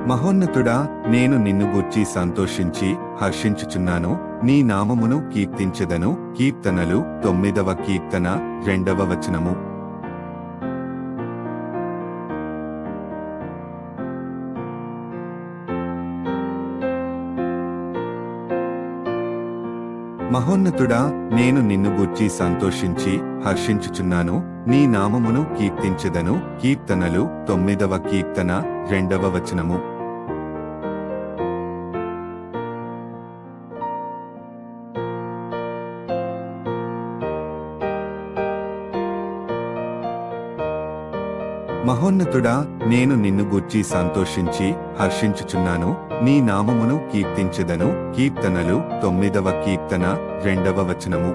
మహోన్నతుడా, నేను నిన్ను గూర్చి సంతోషించి హర్షించుచున్నాను. నీ నామమును కీర్తించెదను. కీర్తనలు 9వ కీర్తన 2వ వచనము. మహోన్నతుడా, నేను నిన్ను గూర్చి సంతోషించి హర్షించుచున్నాను. నీ నామమును కీర్తించెదను. కీర్తనలు 9వ కీర్తన 2వ వచనము. మహోన్నతుడా, నేను నిన్ను గూర్చి సంతోషించి హర్షించుచున్నాను. నీ నామమును కీర్తించెదను. కీర్తనలు 9వ కీర్తన 2వ వచనము.